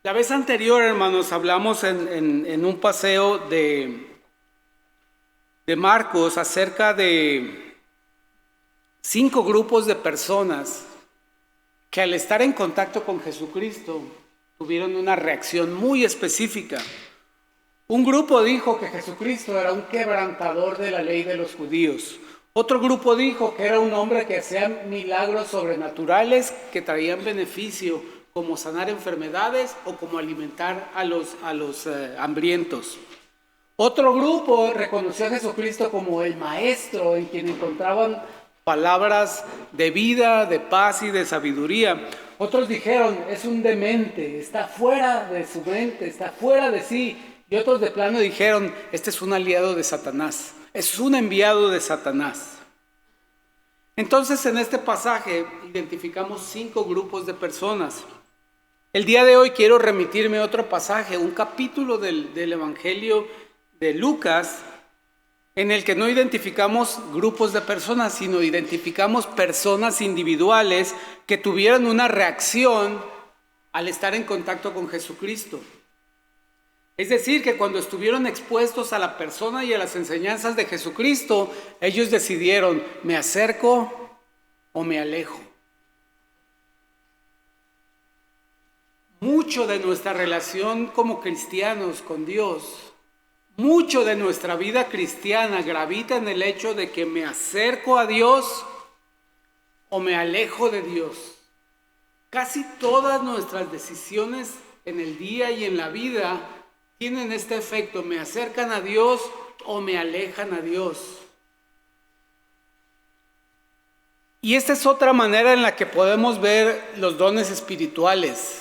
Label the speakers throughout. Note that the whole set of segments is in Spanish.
Speaker 1: La vez anterior, hermanos, hablamos en un paseo de Marcos acerca de 5 grupos de personas que al estar en contacto con Jesucristo tuvieron una reacción muy específica. Un grupo dijo que Jesucristo era un quebrantador de la ley de los judíos. Otro grupo dijo que era un hombre que hacía milagros sobrenaturales que traían beneficio, como sanar enfermedades o como alimentar a los hambrientos. Otro grupo reconoció a Jesucristo como el maestro en quien encontraban palabras de vida, de paz y de sabiduría. Otros dijeron, es un demente, está fuera de su mente, está fuera de sí. Y otros de plano dijeron, este es un aliado de Satanás, es un enviado de Satanás. Entonces en este pasaje identificamos 5 grupos de personas. El día de hoy quiero remitirme a otro pasaje, un capítulo del Evangelio de Lucas, en el que no identificamos grupos de personas, sino identificamos personas individuales que tuvieron una reacción al estar en contacto con Jesucristo. Es decir, que cuando estuvieron expuestos a la persona y a las enseñanzas de Jesucristo, ellos decidieron, ¿me acerco o me alejo? Mucho de nuestra relación como cristianos con Dios, mucho de nuestra vida cristiana gravita en el hecho de que me acerco a Dios o me alejo de Dios. Casi todas nuestras decisiones en el día y en la vida tienen este efecto, me acercan a Dios o me alejan a Dios. Y esta es otra manera en la que podemos ver los dones espirituales.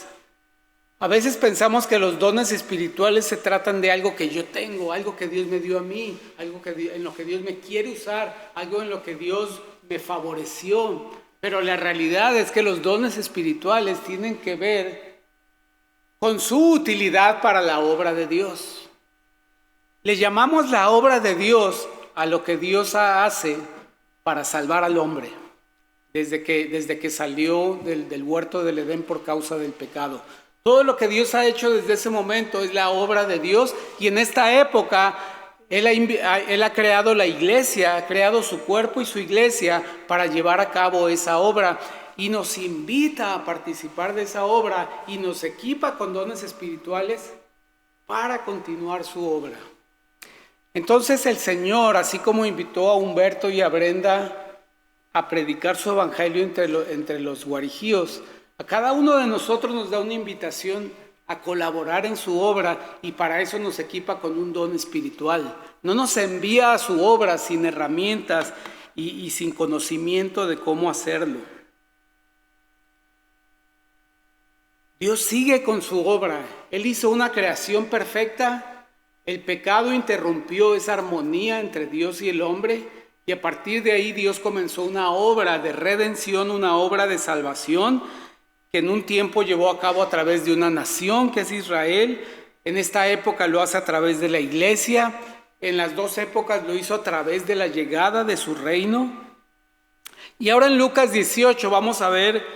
Speaker 1: A veces pensamos que los dones espirituales se tratan de algo que yo tengo, algo que Dios me dio a mí, algo en lo que Dios me quiere usar, algo en lo que Dios me favoreció. Pero la realidad es que los dones espirituales tienen que ver con su utilidad para la obra de Dios. Le llamamos la obra de Dios a lo que Dios hace para salvar al hombre, desde que salió del huerto del Edén por causa del pecado. Todo lo que Dios ha hecho desde ese momento es la obra de Dios, y en esta época Él ha creado la iglesia, ha creado su cuerpo y su iglesia para llevar a cabo esa obra, y nos invita a participar de esa obra y nos equipa con dones espirituales para continuar su obra. Entonces el Señor, así como invitó a Humberto y a Brenda a predicar su evangelio entre los guarijíos, a cada uno de nosotros nos da una invitación a colaborar en su obra, y para eso nos equipa con un don espiritual. No nos envía a su obra sin herramientas y sin conocimiento de cómo hacerlo. Dios sigue con su obra. Él hizo una creación perfecta. El pecado interrumpió esa armonía entre Dios y el hombre, y a partir de ahí Dios comenzó una obra de redención, una obra de salvación, que en un tiempo llevó a cabo a través de una nación que es Israel. En esta época lo hace a través de la iglesia. En las 2 épocas lo hizo a través de la llegada de su reino. Y ahora en Lucas 18 vamos a ver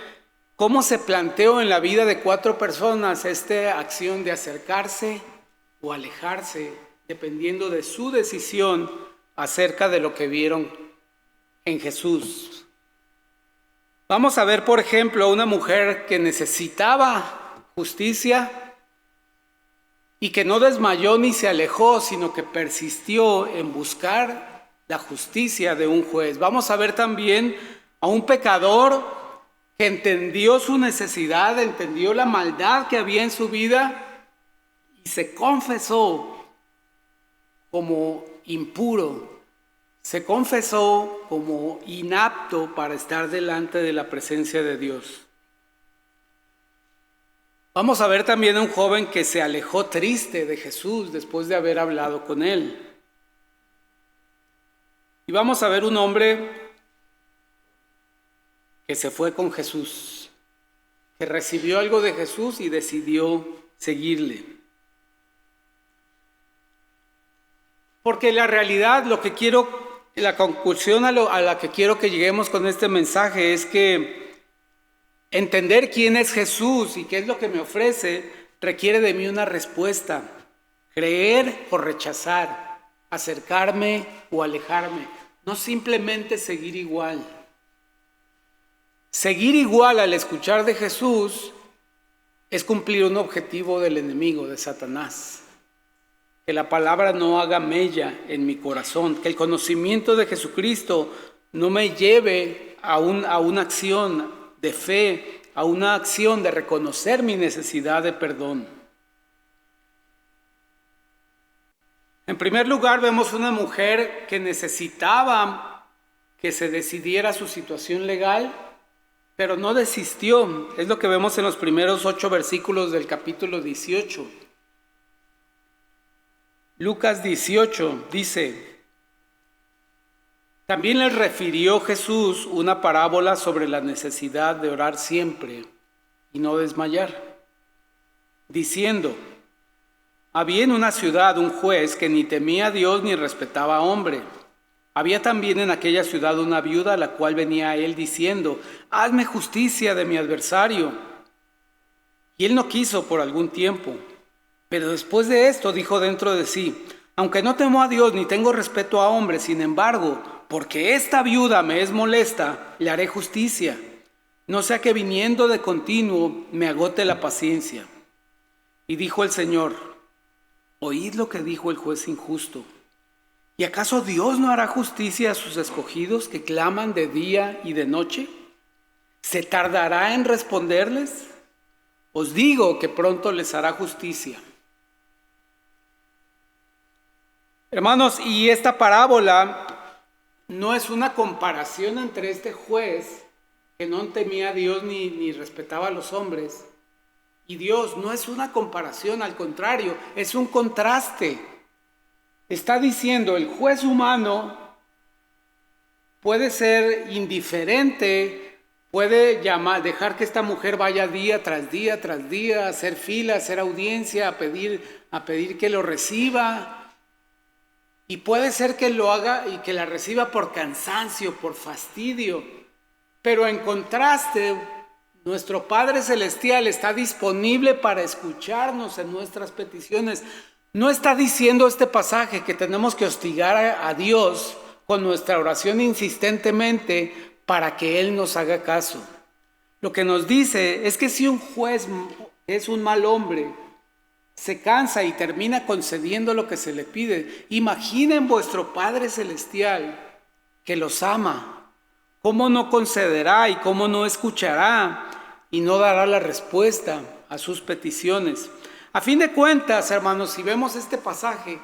Speaker 1: cómo se planteó en la vida de 4 personas esta acción de acercarse o alejarse, dependiendo de su decisión acerca de lo que vieron en Jesús. Vamos a ver, por ejemplo, a una mujer que necesitaba justicia y que no desmayó ni se alejó, sino que persistió en buscar la justicia de un juez. Vamos a ver también a un pecador que entendió su necesidad, entendió la maldad que había en su vida y se confesó como impuro. Se confesó como inapto para estar delante de la presencia de Dios. Vamos a ver también a un joven que se alejó triste de Jesús después de haber hablado con él. Y vamos a ver un hombre que se fue con Jesús, que recibió algo de Jesús y decidió seguirle. Porque la realidad, la conclusión a la que quiero que lleguemos con este mensaje es que entender quién es Jesús y qué es lo que me ofrece requiere de mí una respuesta: creer o rechazar, acercarme o alejarme, no simplemente seguir igual. Seguir igual al escuchar de Jesús es cumplir un objetivo del enemigo, de Satanás. Que la palabra no haga mella en mi corazón, que el conocimiento de Jesucristo no me lleve a una acción de fe, a una acción de reconocer mi necesidad de perdón. En primer lugar, vemos una mujer que necesitaba que se decidiera su situación legal, pero no desistió. Es lo que vemos en los primeros 8 versículos del capítulo 18. Lucas 18 dice: también les refirió Jesús una parábola sobre la necesidad de orar siempre y no desmayar, diciendo: había en una ciudad un juez que ni temía a Dios ni respetaba a hombre. Había también en aquella ciudad una viuda a la cual venía a él diciendo: hazme justicia de mi adversario. Y él no quiso por algún tiempo. Pero después de esto dijo dentro de sí: aunque no temo a Dios ni tengo respeto a hombres, sin embargo, porque esta viuda me es molesta, le haré justicia, no sea que viniendo de continuo me agote la paciencia. Y dijo el Señor: oíd lo que dijo el juez injusto. ¿Y acaso Dios no hará justicia a sus escogidos que claman de día y de noche? ¿Se tardará en responderles? Os digo que pronto les hará justicia. Hermanos, y esta parábola no es una comparación entre este juez que no temía a Dios ni respetaba a los hombres y Dios. No es una comparación, al contrario, es un contraste. Está diciendo: el juez humano puede ser indiferente, puede dejar que esta mujer vaya día tras día tras día, a hacer fila, a hacer audiencia, a pedir que lo reciba. Y puede ser que lo haga y que la reciba por cansancio, por fastidio. Pero en contraste, nuestro Padre Celestial está disponible para escucharnos en nuestras peticiones. No está diciendo este pasaje que tenemos que hostigar a Dios con nuestra oración insistentemente para que Él nos haga caso. Lo que nos dice es que si un juez es un mal hombre, se cansa y termina concediendo lo que se le pide, imaginen vuestro Padre Celestial que los ama. ¿Cómo no concederá y cómo no escuchará y no dará la respuesta a sus peticiones? A fin de cuentas, hermanos, si vemos este pasaje,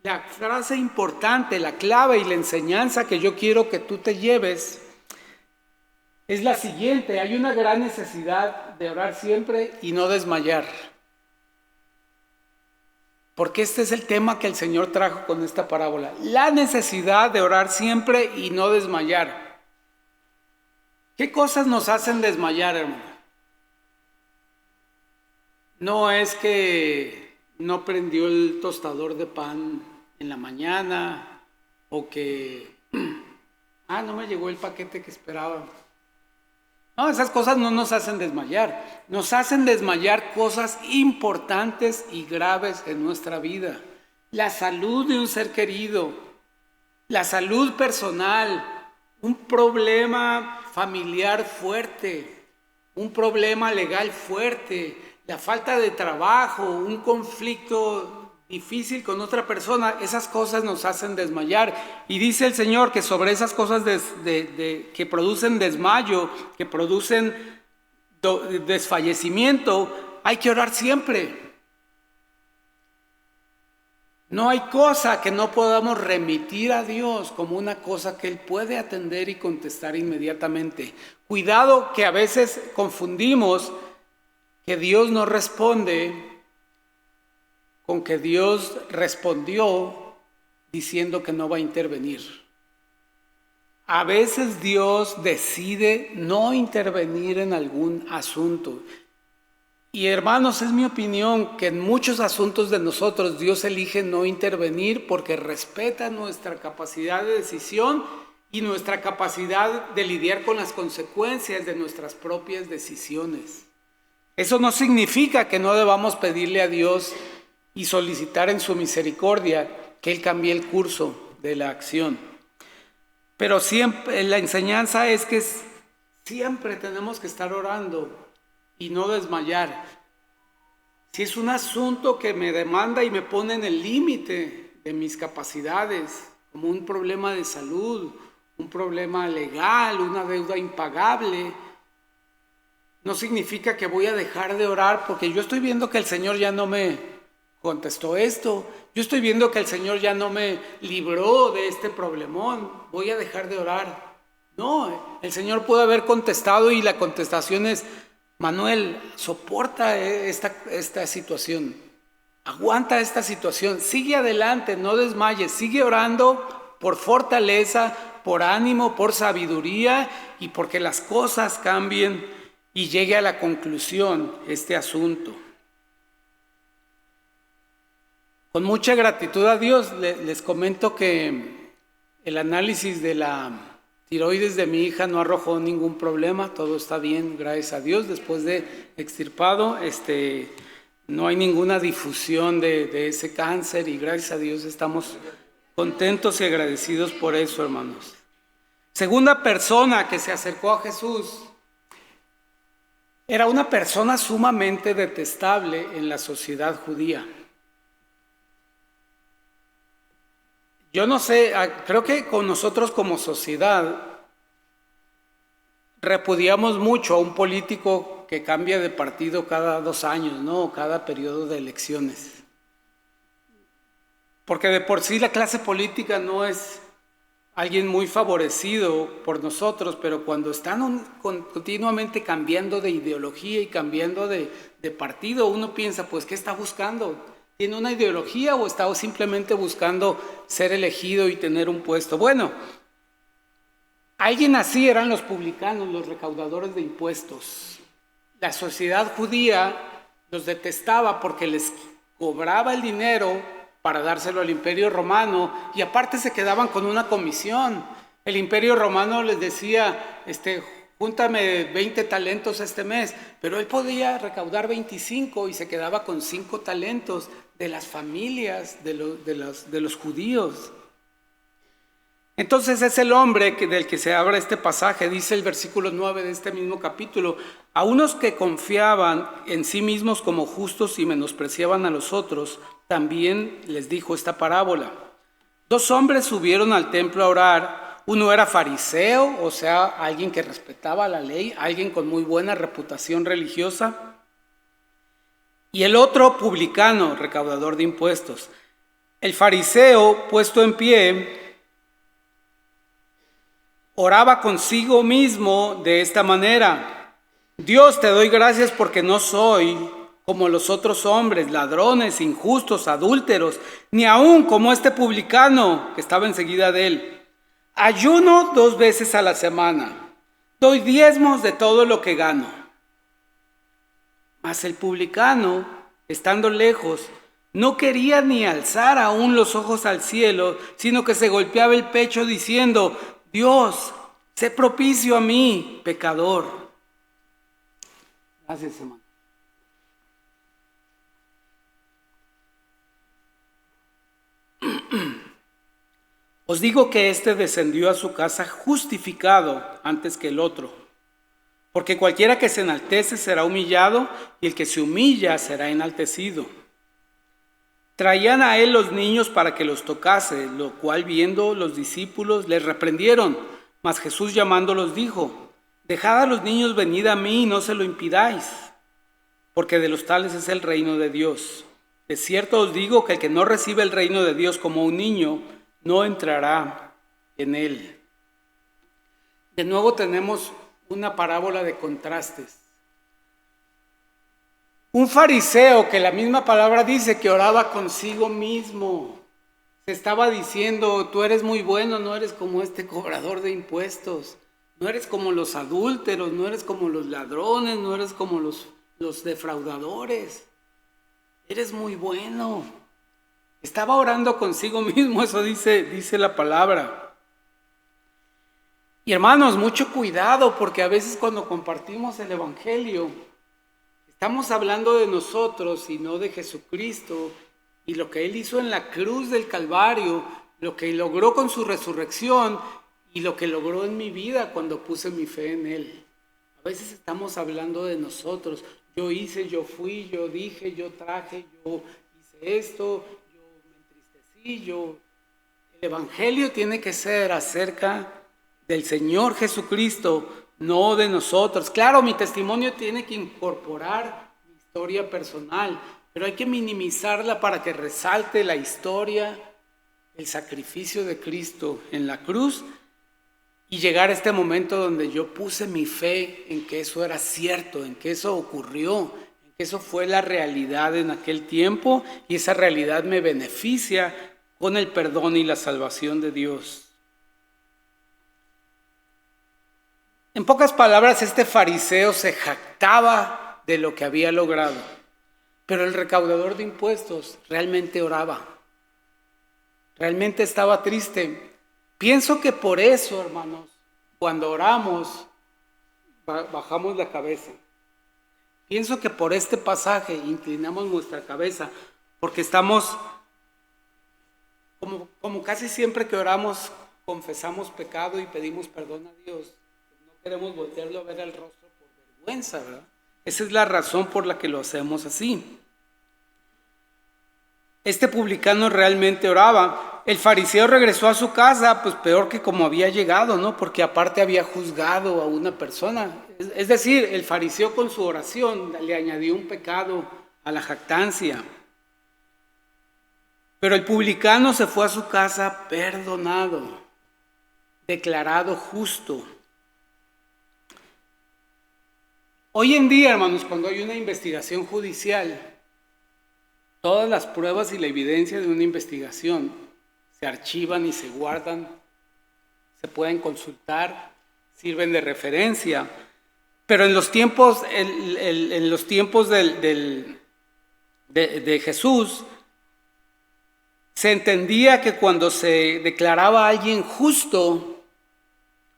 Speaker 1: la frase importante, la clave y la enseñanza que yo quiero que tú te lleves es la siguiente: hay una gran necesidad de orar siempre y no desmayar. Porque este es el tema que el Señor trajo con esta parábola. La necesidad de orar siempre y no desmayar. ¿Qué cosas nos hacen desmayar, hermano? No es que no prendió el tostador de pan en la mañana o que no me llegó el paquete que esperaba. No, esas cosas no nos hacen desmayar. Nos hacen desmayar cosas importantes y graves en nuestra vida. La salud de un ser querido, la salud personal, un problema familiar fuerte, un problema legal fuerte, la falta de trabajo, un conflicto difícil con otra persona. Esas cosas nos hacen desmayar. Y dice el Señor que sobre esas cosas que producen desmayo, que producen desfallecimiento, hay que orar siempre. No hay cosa que no podamos remitir a Dios como una cosa que Él puede atender y contestar inmediatamente. Cuidado, que a veces confundimos que Dios no responde con que Dios respondió diciendo que no va a intervenir. A veces Dios decide no intervenir en algún asunto. Y hermanos, es mi opinión que en muchos asuntos de nosotros Dios elige no intervenir porque respeta nuestra capacidad de decisión y nuestra capacidad de lidiar con las consecuencias de nuestras propias decisiones. Eso no significa que no debamos pedirle a Dios y solicitar en su misericordia que Él cambie el curso de la acción. Pero siempre la enseñanza es que siempre tenemos que estar orando y no desmayar. Si es un asunto que me demanda y me pone en el límite de mis capacidades, como un problema de salud, un problema legal, una deuda impagable, no significa que voy a dejar de orar porque yo estoy viendo que el Señor ya no me contestó esto, yo estoy viendo que el Señor ya no me libró de este problemón, voy a dejar de orar. No, el Señor puede haber contestado y la contestación es: Manuel, soporta esta situación, aguanta esta situación, sigue adelante, no desmayes, sigue orando por fortaleza, por ánimo, por sabiduría y porque las cosas cambien y llegue a la conclusión este asunto. Con mucha gratitud a Dios les comento que el análisis de la tiroides de mi hija no arrojó ningún problema, todo está bien, gracias a Dios. Después de extirpado, no hay ninguna difusión de ese cáncer y gracias a Dios estamos contentos y agradecidos por eso, hermanos. Segunda persona que se acercó a Jesús era una persona sumamente detestable en la sociedad judía. Yo no sé, creo que con nosotros como sociedad repudiamos mucho a un político que cambia de partido cada 2 años, ¿no? Cada periodo de elecciones. Porque de por sí la clase política no es alguien muy favorecido por nosotros, pero cuando están continuamente cambiando de ideología y cambiando de partido, uno piensa, pues, ¿qué está buscando? ¿Tiene una ideología o está simplemente buscando ser elegido y tener un puesto? Bueno, alguien así eran los publicanos, los recaudadores de impuestos. La sociedad judía los detestaba porque les cobraba el dinero para dárselo al Imperio Romano y aparte se quedaban con una comisión. El Imperio Romano les decía, júntame 20 talentos este mes, pero él podía recaudar 25 y se quedaba con 5 talentos de las familias de los judíos. Entonces es el hombre del que se habla este pasaje, dice el versículo 9 de este mismo capítulo: a unos que confiaban en sí mismos como justos y menospreciaban a los otros, también les dijo esta parábola. 2 hombres subieron al templo a orar. Uno era fariseo, o sea, alguien que respetaba la ley, alguien con muy buena reputación religiosa. Y el otro publicano, recaudador de impuestos. El fariseo, puesto en pie, oraba consigo mismo de esta manera: Dios, te doy gracias porque no soy como los otros hombres, ladrones, injustos, adúlteros, ni aún como este publicano que estaba enseguida de él. Ayuno 2 veces a la semana, doy diezmos de todo lo que gano. Mas el publicano, estando lejos, no quería ni alzar aún los ojos al cielo, sino que se golpeaba el pecho diciendo: Dios, sé propicio a mí, pecador. Gracias, hermano. Os digo que éste descendió a su casa justificado antes que el otro. Porque cualquiera que se enaltece será humillado, y el que se humilla será enaltecido. Traían a él los niños para que los tocase, lo cual viendo los discípulos les reprendieron. Mas Jesús llamándolos dijo: dejad a los niños venid a mí y no se lo impidáis, porque de los tales es el reino de Dios. De cierto os digo que el que no recibe el reino de Dios como un niño, no entrará en él. De nuevo tenemos una parábola de contrastes. Un fariseo que la misma palabra dice que oraba consigo mismo. Se estaba diciendo: tú eres muy bueno, no eres como este cobrador de impuestos, no eres como los adúlteros, no eres como los ladrones, no eres como los defraudadores. Eres muy bueno. Estaba orando consigo mismo, eso dice la palabra. Y hermanos, mucho cuidado, porque a veces cuando compartimos el evangelio, Estamos hablando de nosotros y no de Jesucristo y lo que Él hizo en la cruz del Calvario, lo que logró con su resurrección y lo que logró en mi vida cuando puse mi fe en Él. A veces estamos hablando de nosotros. Yo hice, yo fui, yo dije, yo traje, yo hice esto, yo me entristecí, El Evangelio tiene que ser acerca del Señor Jesucristo, no de nosotros. Claro, mi testimonio tiene que incorporar mi historia personal, pero hay que minimizarla para que resalte la historia, el sacrificio de Cristo en la cruz y llegar a este momento donde yo puse mi fe en que eso era cierto, en que eso ocurrió, en que eso fue la realidad en aquel tiempo y esa realidad me beneficia con el perdón y la salvación de Dios. En pocas palabras, este fariseo se jactaba de lo que había logrado, pero el recaudador de impuestos realmente oraba, realmente estaba triste. Pienso que por eso, hermanos, cuando oramos, bajamos la cabeza. Pienso que por este pasaje inclinamos nuestra cabeza, porque estamos, como casi siempre que oramos, confesamos pecado y pedimos perdón a Dios. No queremos voltearlo a ver al rostro por vergüenza, ¿verdad? Esa es la razón por la que lo hacemos así. Este publicano realmente oraba. El fariseo regresó a su casa, pues peor que como había llegado, ¿no? Porque aparte había juzgado a una persona. Es decir, el fariseo con su oración le añadió un pecado a la jactancia. Pero el publicano se fue a su casa perdonado, declarado justo. Hoy en día, hermanos, cuando hay una investigación judicial, todas las pruebas y la evidencia de una investigación se archivan y se guardan, se pueden consultar, sirven de referencia. Pero en los tiempos, de Jesús, se entendía que cuando se declaraba a alguien justo,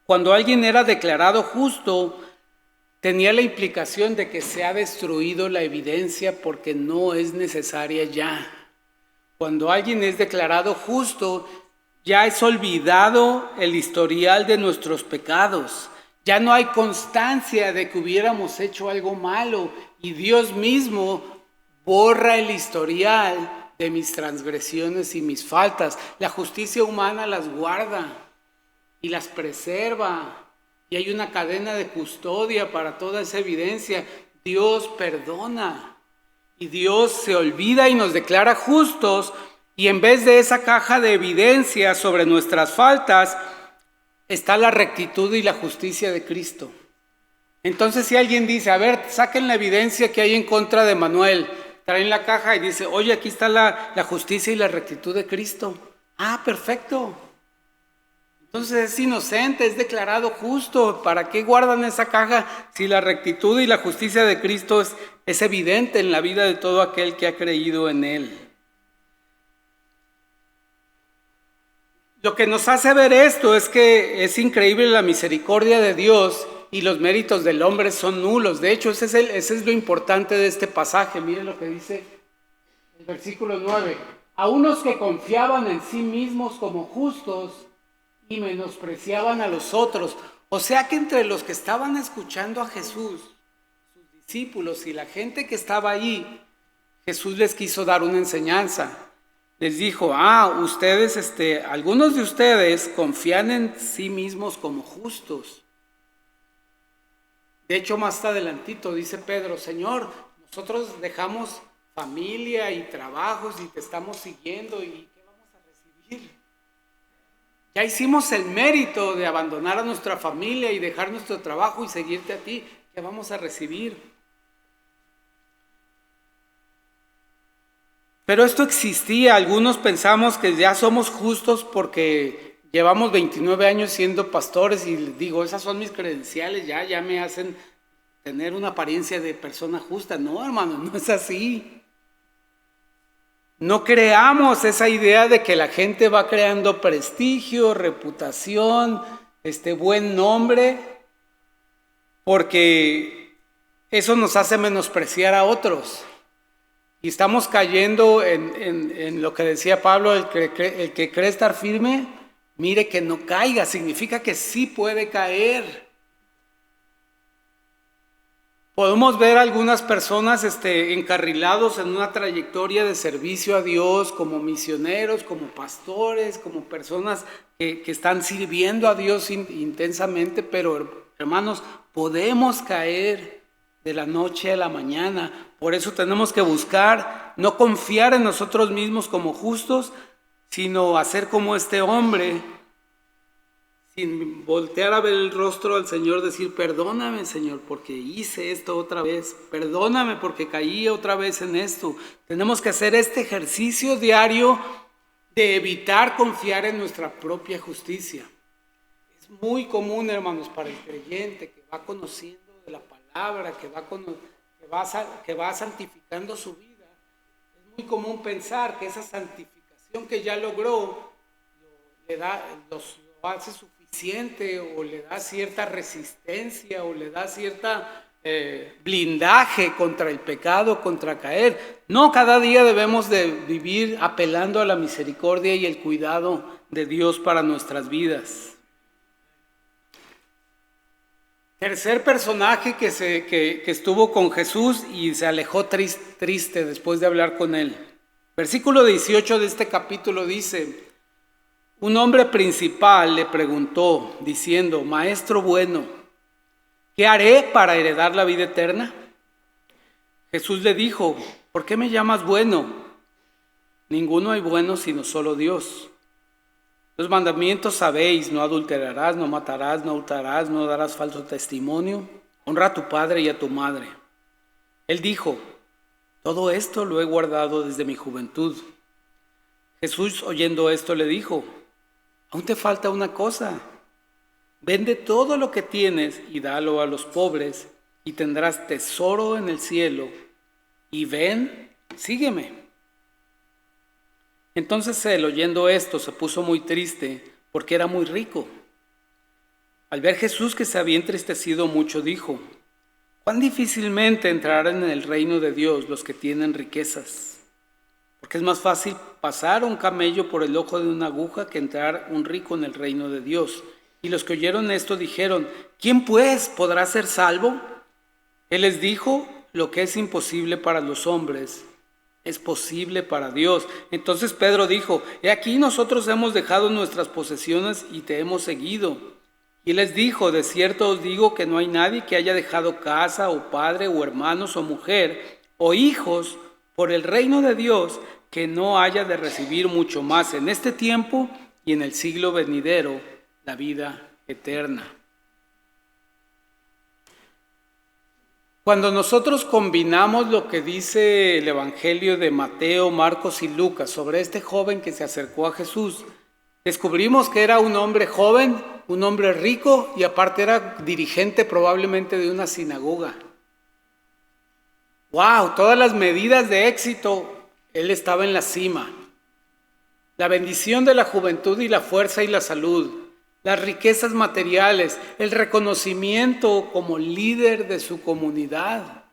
Speaker 1: cuando alguien era declarado justo, tenía la implicación de que se ha destruido la evidencia porque no es necesaria ya. Cuando alguien es declarado justo, ya es olvidado el historial de nuestros pecados. Ya no hay constancia de que hubiéramos hecho algo malo y Dios mismo borra el historial de mis transgresiones y mis faltas. La justicia humana las guarda y las preserva. Y hay una cadena de custodia para toda esa evidencia. Dios perdona y Dios se olvida y nos declara justos. Y en vez de esa caja de evidencia sobre nuestras faltas, está la rectitud y la justicia de Cristo. Entonces si alguien dice, a ver, saquen la evidencia que hay en contra de Manuel, traen la caja y dice, oye, aquí está la justicia y la rectitud de Cristo. Ah, perfecto. Entonces es inocente, es declarado justo. ¿Para qué guardan esa caja si la rectitud y la justicia de Cristo es evidente en la vida de todo aquel que ha creído en Él? Lo que nos hace ver esto es que es increíble la misericordia de Dios y los méritos del hombre son nulos. De hecho, ese es lo importante de este pasaje. Miren lo que dice el versículo 9. A unos que confiaban en sí mismos como justos y menospreciaban a los otros. O sea que entre los que estaban escuchando a Jesús, sus discípulos y la gente que estaba allí, Jesús les quiso dar una enseñanza. Les dijo, ustedes, algunos de ustedes confían en sí mismos como justos. De hecho, más adelantito dice Pedro, Señor, nosotros dejamos familia y trabajos y te estamos siguiendo, ¿y qué vamos a recibir? Ya hicimos el mérito de abandonar a nuestra familia y dejar nuestro trabajo y seguirte a ti. ¿Qué vamos a recibir? Pero esto existía. Algunos pensamos que ya somos justos porque llevamos 29 años siendo pastores y digo, esas son mis credenciales, ya me hacen tener una apariencia de persona justa. No, hermano, no es así. No creamos esa idea de que la gente va creando prestigio, reputación, buen nombre, porque eso nos hace menospreciar a otros. Y estamos cayendo en lo que decía Pablo, el que cree estar firme, mire que no caiga, significa que sí puede caer. Podemos ver algunas personas encarrilados en una trayectoria de servicio a Dios como misioneros, como pastores, como personas que están sirviendo a Dios intensamente, pero hermanos, podemos caer de la noche a la mañana. Por eso tenemos que buscar, no confiar en nosotros mismos como justos, sino hacer como este hombre, sin voltear a ver el rostro al Señor, decir: perdóname, Señor, porque hice esto otra vez, perdóname porque caí otra vez en esto. Tenemos que hacer este ejercicio diario de evitar confiar en nuestra propia justicia. Es muy común, hermanos, para el creyente que va conociendo de la palabra, que va santificando su vida. Es muy común pensar que esa santificación que ya logró lo hace suficiente, o le da cierta resistencia, o le da cierta blindaje contra el pecado, contra caer. No, cada día debemos de vivir apelando a la misericordia y el cuidado de Dios para nuestras vidas. Tercer personaje que estuvo con Jesús y se alejó triste después de hablar con él. Versículo 18 de este capítulo dice: un hombre principal le preguntó, diciendo: Maestro bueno, ¿qué haré para heredar la vida eterna? Jesús le dijo: ¿por qué me llamas bueno? Ninguno hay bueno sino solo Dios. Los mandamientos sabéis: no adulterarás, no matarás, no hurtarás, no darás falso testimonio, honra a tu padre y a tu madre. Él dijo: todo esto lo he guardado desde mi juventud. Jesús, oyendo esto, le dijo: aún te falta una cosa. Vende todo lo que tienes y dalo a los pobres, y tendrás tesoro en el cielo. Y ven, sígueme. Entonces él, oyendo esto, se puso muy triste, porque era muy rico. Al ver Jesús que se había entristecido mucho, dijo: cuán difícilmente entrarán en el reino de Dios los que tienen riquezas. Porque es más fácil pasar un camello por el ojo de una aguja que entrar un rico en el reino de Dios. Y los que oyeron esto dijeron: ¿quién pues podrá ser salvo? Él les dijo: lo que es imposible para los hombres es posible para Dios. Entonces Pedro dijo: he aquí, nosotros hemos dejado nuestras posesiones y te hemos seguido. Y él les dijo: de cierto os digo que no hay nadie que haya dejado casa o padre o hermanos o mujer o hijos por el reino de Dios, que no haya de recibir mucho más en este tiempo y en el siglo venidero la vida eterna. Cuando nosotros combinamos lo que dice el Evangelio de Mateo, Marcos y Lucas sobre este joven que se acercó a Jesús, descubrimos que era un hombre joven, un hombre rico, y aparte era dirigente probablemente de una sinagoga. ¡Wow! Todas las medidas de éxito, él estaba en la cima. La bendición de la juventud y la fuerza y la salud, las riquezas materiales, el reconocimiento como líder de su comunidad.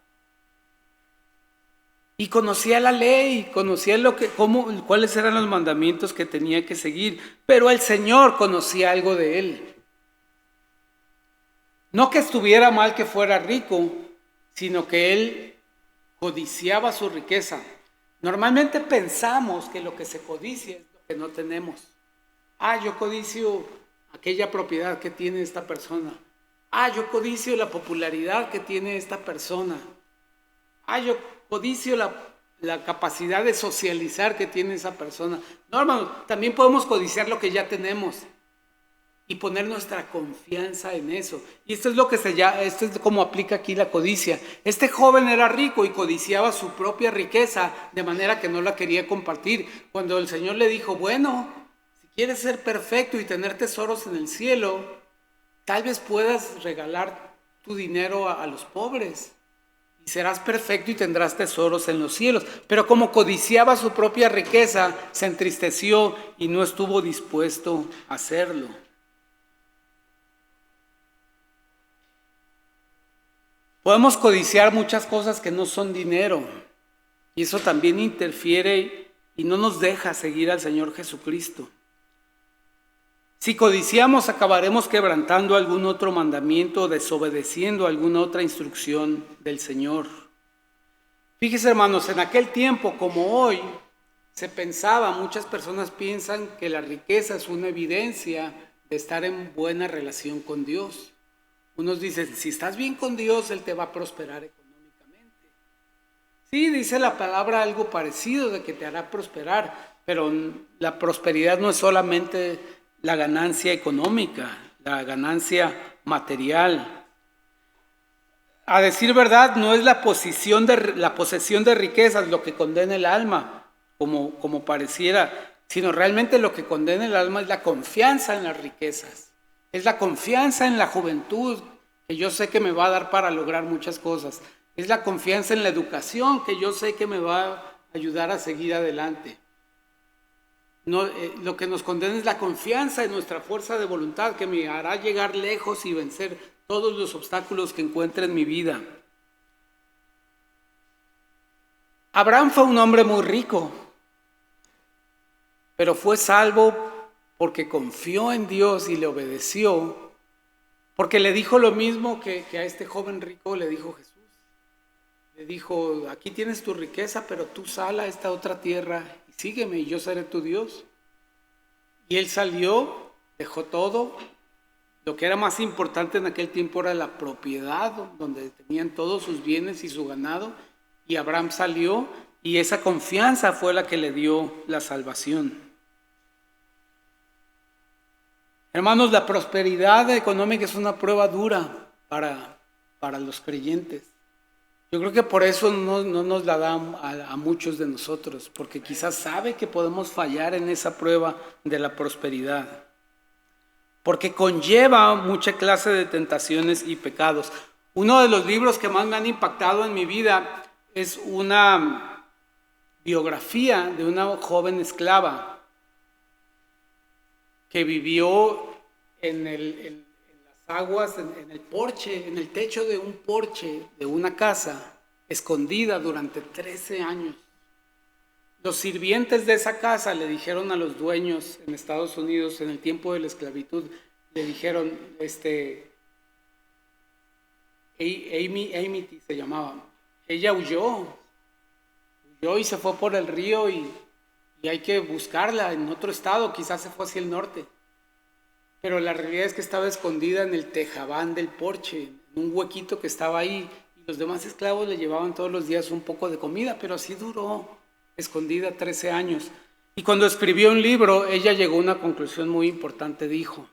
Speaker 1: Y conocía la ley, conocía cuáles eran los mandamientos que tenía que seguir, pero el Señor conocía algo de él. No que estuviera mal que fuera rico, sino que él codiciaba su riqueza. Normalmente pensamos que lo que se codicia es lo que no tenemos. Yo codicio aquella propiedad que tiene esta persona. Yo codicio la popularidad que tiene esta persona. Yo codicio la capacidad de socializar que tiene esa persona. No, hermano, también podemos codiciar lo que ya tenemos y poner nuestra confianza en eso. Y esto es como aplica aquí la codicia. Este joven era rico y codiciaba su propia riqueza, de manera que no la quería compartir. Cuando el Señor le dijo: bueno, si quieres ser perfecto y tener tesoros en el cielo, tal vez puedas regalar tu dinero a los pobres, y serás perfecto y tendrás tesoros en los cielos. Pero como codiciaba su propia riqueza, se entristeció y no estuvo dispuesto a hacerlo. Podemos codiciar muchas cosas que no son dinero, y eso también interfiere y no nos deja seguir al Señor Jesucristo. Si codiciamos, acabaremos quebrantando algún otro mandamiento, desobedeciendo alguna otra instrucción del Señor. Fíjese, hermanos, en aquel tiempo como hoy, se pensaba, muchas personas piensan que la riqueza es una evidencia de estar en buena relación con Dios. Unos dicen, si estás bien con Dios, Él te va a prosperar económicamente. Sí, dice la palabra algo parecido de que te hará prosperar, pero la prosperidad no es solamente la ganancia económica, la ganancia material. A decir verdad, no es la posesión de riquezas lo que condena el alma, como pareciera, sino realmente lo que condena el alma es la confianza en las riquezas, es la confianza en la juventud, que yo sé que me va a dar para lograr muchas cosas, es la confianza en la educación, que yo sé que me va a ayudar a seguir adelante. No, lo que nos condena es la confianza en nuestra fuerza de voluntad, que me hará llegar lejos y vencer todos los obstáculos que encuentre en mi vida. Abraham fue un hombre muy rico, pero fue salvo porque confió en Dios y le obedeció, porque le dijo lo mismo que a este joven rico le dijo Jesús. Le dijo, aquí tienes tu riqueza, pero tú sal a esta otra tierra y sígueme y yo seré tu Dios. Y él salió, dejó todo. Lo que era más importante en aquel tiempo era la propiedad, donde tenían todos sus bienes y su ganado. Y Abraham salió y esa confianza fue la que le dio la salvación. Hermanos, la prosperidad económica es una prueba dura para los creyentes. Yo creo que por eso no nos la da a muchos de nosotros, porque quizás sabe que podemos fallar en esa prueba de la prosperidad, porque conlleva mucha clase de tentaciones y pecados. Uno de los libros que más me han impactado en mi vida es una biografía de una joven esclava que vivió en las aguas, en el porche, en el techo de un porche de una casa, escondida durante 13 años. Los sirvientes de esa casa le dijeron a los dueños en Estados Unidos, en el tiempo de la esclavitud, le dijeron, Amy se llamaba, ella huyó y se fue por el río y hay que buscarla en otro estado, quizás se fue hacia el norte. Pero la realidad es que estaba escondida en el tejabán del porche, en un huequito que estaba ahí, y los demás esclavos le llevaban todos los días un poco de comida, pero así duró, escondida 13 años. Y cuando escribió un libro, ella llegó a una conclusión muy importante, dijo,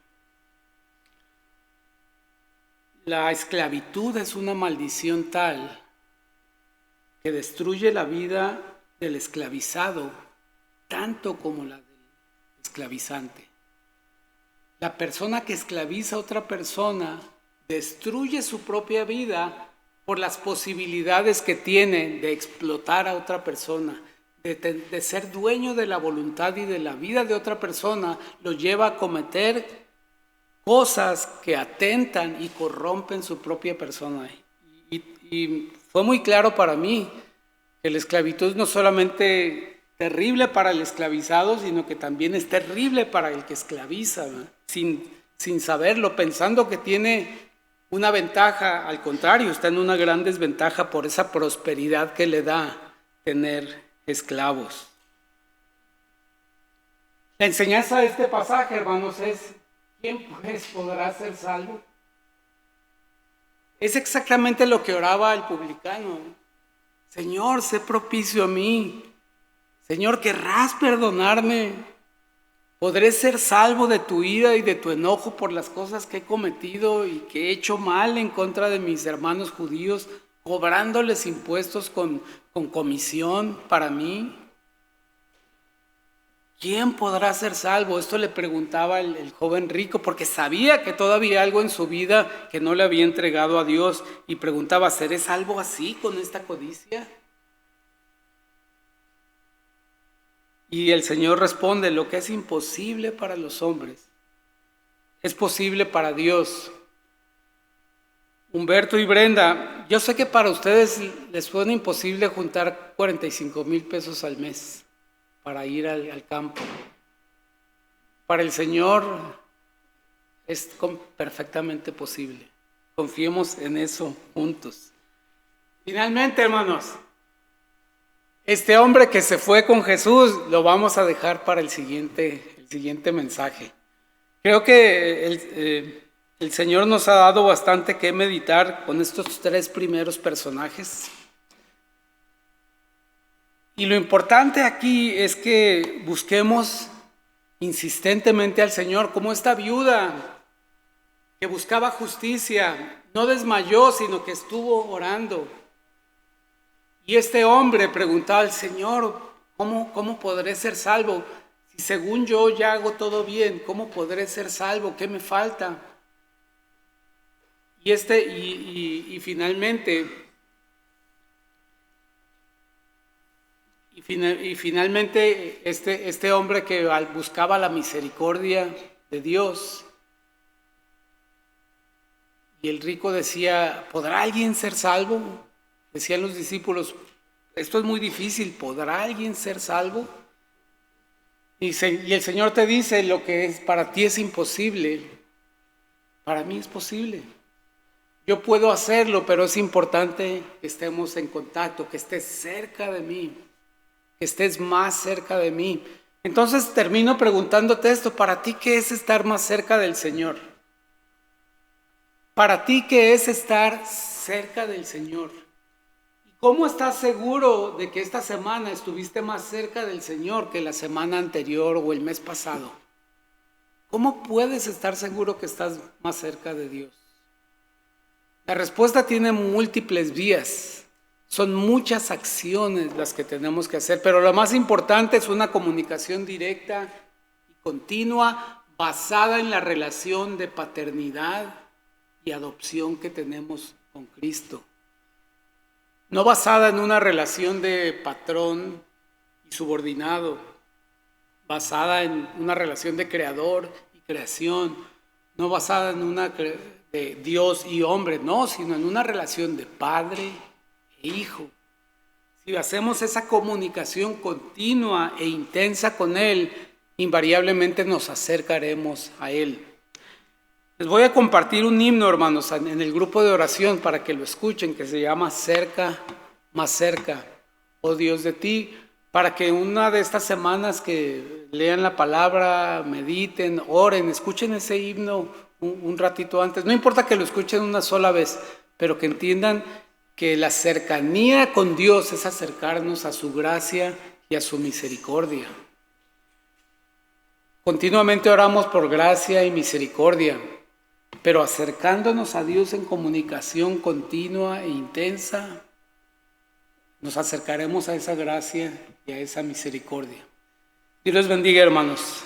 Speaker 1: la esclavitud es una maldición tal que destruye la vida del esclavizado, tanto como la del esclavizante. La persona que esclaviza a otra persona destruye su propia vida por las posibilidades que tiene de explotar a otra persona, de ser dueño de la voluntad y de la vida de otra persona, lo lleva a cometer cosas que atentan y corrompen su propia persona. Y fue muy claro para mí que la esclavitud no solamente terrible para el esclavizado, sino que también es terrible para el que esclaviza, ¿no? Sin saberlo, pensando que tiene una ventaja. Al contrario, está en una gran desventaja por esa prosperidad que le da tener esclavos. La enseñanza de este pasaje, hermanos, es ¿quién pues podrá ser salvo? Es exactamente lo que oraba el publicano. Señor, sé propicio a mí. Señor, ¿querrás perdonarme? ¿Podré ser salvo de tu ira y de tu enojo por las cosas que he cometido y que he hecho mal en contra de mis hermanos judíos, cobrándoles impuestos con comisión para mí? ¿Quién podrá ser salvo? Esto le preguntaba el joven rico, porque sabía que todavía algo en su vida que no le había entregado a Dios, y preguntaba, ¿seré salvo así con esta codicia? Y el Señor responde, lo que es imposible para los hombres es posible para Dios. Humberto y Brenda yo sé que para ustedes les suena imposible juntar 45,000 pesos al mes para ir al campo. Para el Señor es perfectamente posible. Confiemos en eso juntos. Finalmente, hermanos, este hombre que se fue con Jesús lo vamos a dejar para el siguiente mensaje. Creo que el Señor nos ha dado bastante que meditar con estos 3 primeros personajes. Y lo importante aquí es que busquemos insistentemente al Señor, como esta viuda que buscaba justicia, no desmayó, sino que estuvo orando. Y este hombre preguntaba al Señor, ¿cómo podré ser salvo? Si según yo ya hago todo bien, ¿cómo podré ser salvo? ¿Qué me falta? Y finalmente este hombre que buscaba la misericordia de Dios, y el rico decía, ¿podrá alguien ser salvo? Decían los discípulos, esto es muy difícil, ¿podrá alguien ser salvo? Y el Señor te dice, lo que para ti es imposible, para mí es posible. Yo puedo hacerlo, pero es importante que estemos en contacto, que estés cerca de mí, que estés más cerca de mí. Entonces termino preguntándote esto, ¿para ti qué es estar más cerca del Señor? ¿Para ti qué es estar cerca del Señor? ¿Cómo estás seguro de que esta semana estuviste más cerca del Señor que la semana anterior o el mes pasado? ¿Cómo puedes estar seguro que estás más cerca de Dios? La respuesta tiene múltiples vías. Son muchas acciones las que tenemos que hacer, pero lo más importante es una comunicación directa y continua basada en la relación de paternidad y adopción que tenemos con Cristo. No basada en una relación de patrón y subordinado, basada en una relación de creador y creación, no basada en una de Dios y hombre, no, sino en una relación de padre e hijo. Si hacemos esa comunicación continua e intensa con Él, invariablemente nos acercaremos a Él. Les voy a compartir un himno, hermanos, en el grupo de oración para que lo escuchen, que se llama Cerca, más cerca, oh Dios de ti, para que una de estas semanas que lean la palabra, mediten, oren, escuchen ese himno un ratito antes. No importa que lo escuchen una sola vez, pero que entiendan que la cercanía con Dios es acercarnos a su gracia y a su misericordia. Continuamente oramos por gracia y misericordia, pero acercándonos a Dios en comunicación continua e intensa, nos acercaremos a esa gracia y a esa misericordia. Dios les bendiga, hermanos.